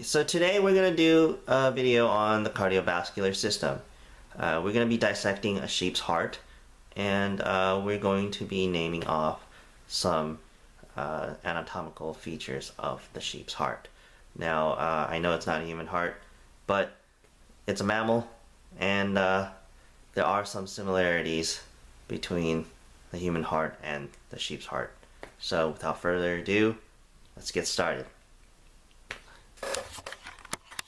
So today we're going to do a video on the cardiovascular system. We're going to be dissecting a sheep's heart, and we're going to be naming off some anatomical features of the sheep's heart. Now, I know it's not a human heart, but it's a mammal, and there are some similarities between the human heart and the sheep's heart. So without further ado, let's get started.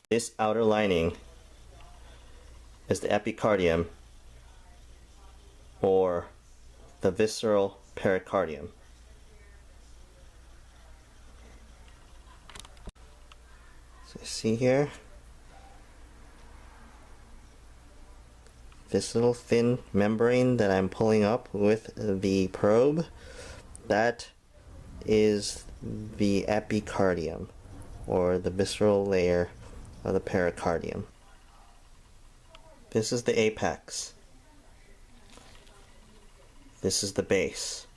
This outer lining is the epicardium, or the visceral pericardium. So you see here, this little thin membrane that I'm pulling up with the probe, that is the epicardium, or the visceral layer of the pericardium. This is the apex. This is the base.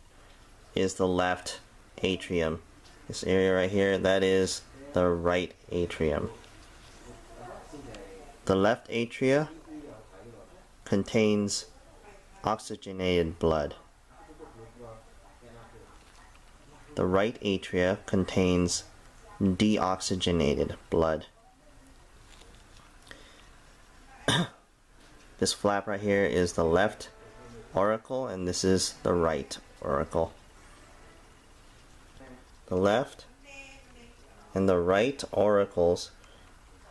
Is the left atrium. This area right here, that is the right atrium. The left atria contains oxygenated blood. The right atria contains deoxygenated blood. This flap right here is the left auricle, and this is the right auricle. The left and the right auricles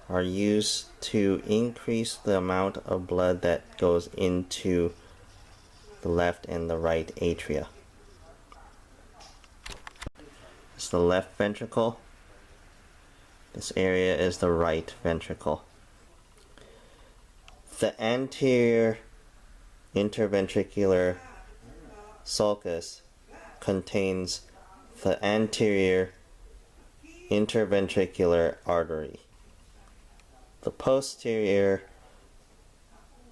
are used to increase the amount of blood that goes into the left and the right atria. This is the left ventricle. This area is the right ventricle. The anterior interventricular sulcus contains the anterior interventricular artery. The posterior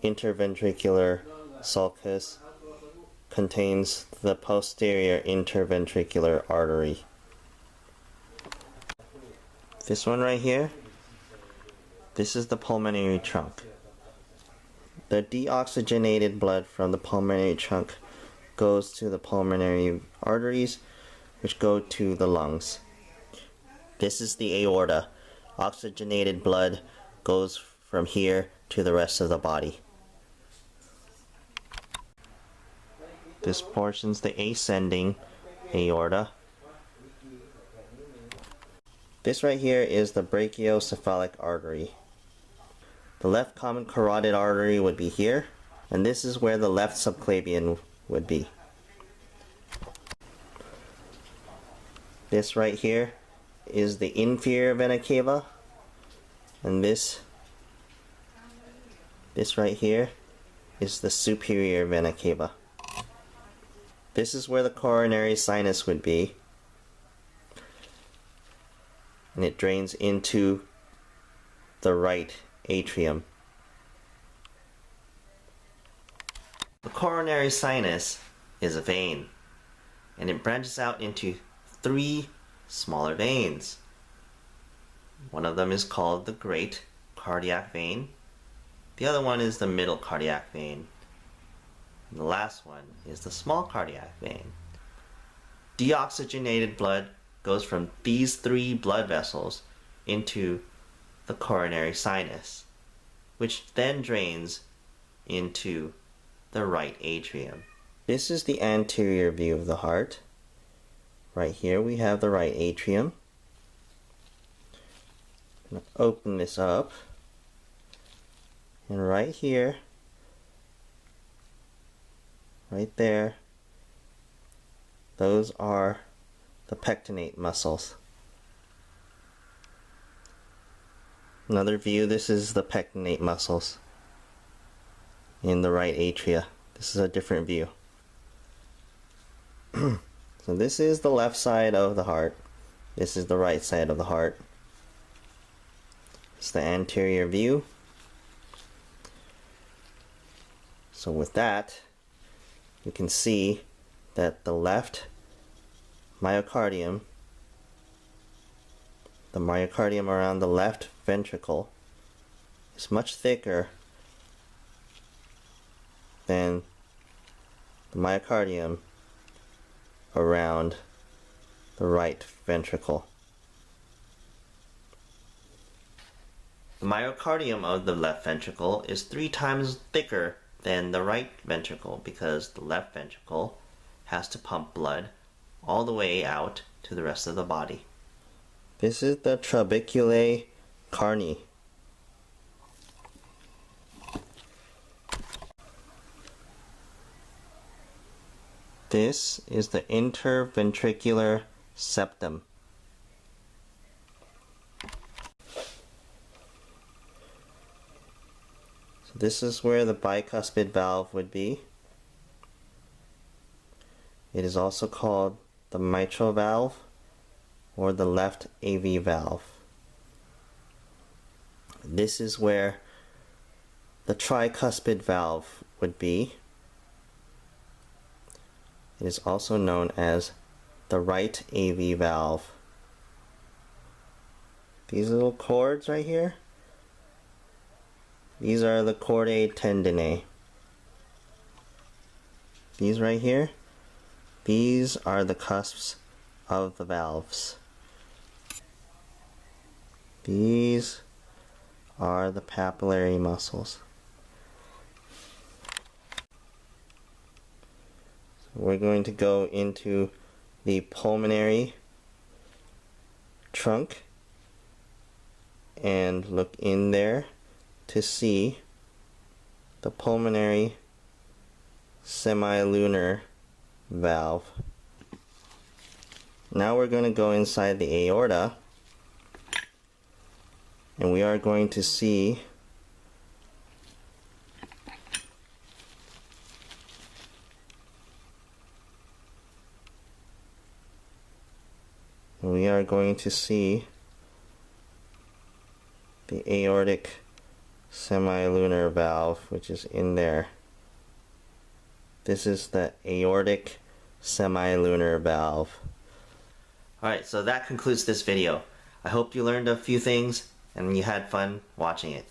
interventricular sulcus contains the posterior interventricular artery. This one right here, this is the pulmonary trunk. The deoxygenated blood from the pulmonary trunk goes to the pulmonary arteries, which go to the lungs. This is the aorta. Oxygenated blood goes from here to the rest of the body. This portion's the ascending aorta. This right here is the brachiocephalic artery. The left common carotid artery would be here, and this is where the left subclavian would be. This right here is the inferior vena cava, and this right here is the superior vena cava. This is where the coronary sinus would be, and it drains into the right atrium. The coronary sinus is a vein, and it branches out into 3 smaller veins. One of them is called the great cardiac vein. The other one is the middle cardiac vein. And the last one is the small cardiac vein. Deoxygenated blood goes from these 3 blood vessels into the coronary sinus, which then drains into the right atrium. This is the anterior view of the heart. Right here we have the right atrium. I'm going to open this up, and right here, right there, those are the pectinate muscles. Another view, this is the pectinate muscles in the right atria. This is a different view. So this is the left side of the heart. This is the right side of the heart. It's the anterior view. So with that, you can see that the left myocardium the myocardium around the left ventricle is much thicker than the myocardium around the right ventricle. The myocardium of the left ventricle is 3 times thicker than the right ventricle because the left ventricle has to pump blood all the way out to the rest of the body. This is the trabeculae carni. This is the interventricular septum. So this is where the bicuspid valve would be. It is also called the mitral valve or the left AV valve. This is where the tricuspid valve would be. It is also known as the right AV valve. These little cords right here, these are the chordae tendineae. These right here, these are the cusps of the valves. These are the papillary muscles. We're going to go into the pulmonary trunk and look in there to see the pulmonary semilunar valve. Now we're going to go inside the aorta and we are going to see the aortic semilunar valve, which is in there. This is the aortic semilunar valve. Alright, so that concludes this video. I hope you learned a few things and you had fun watching it.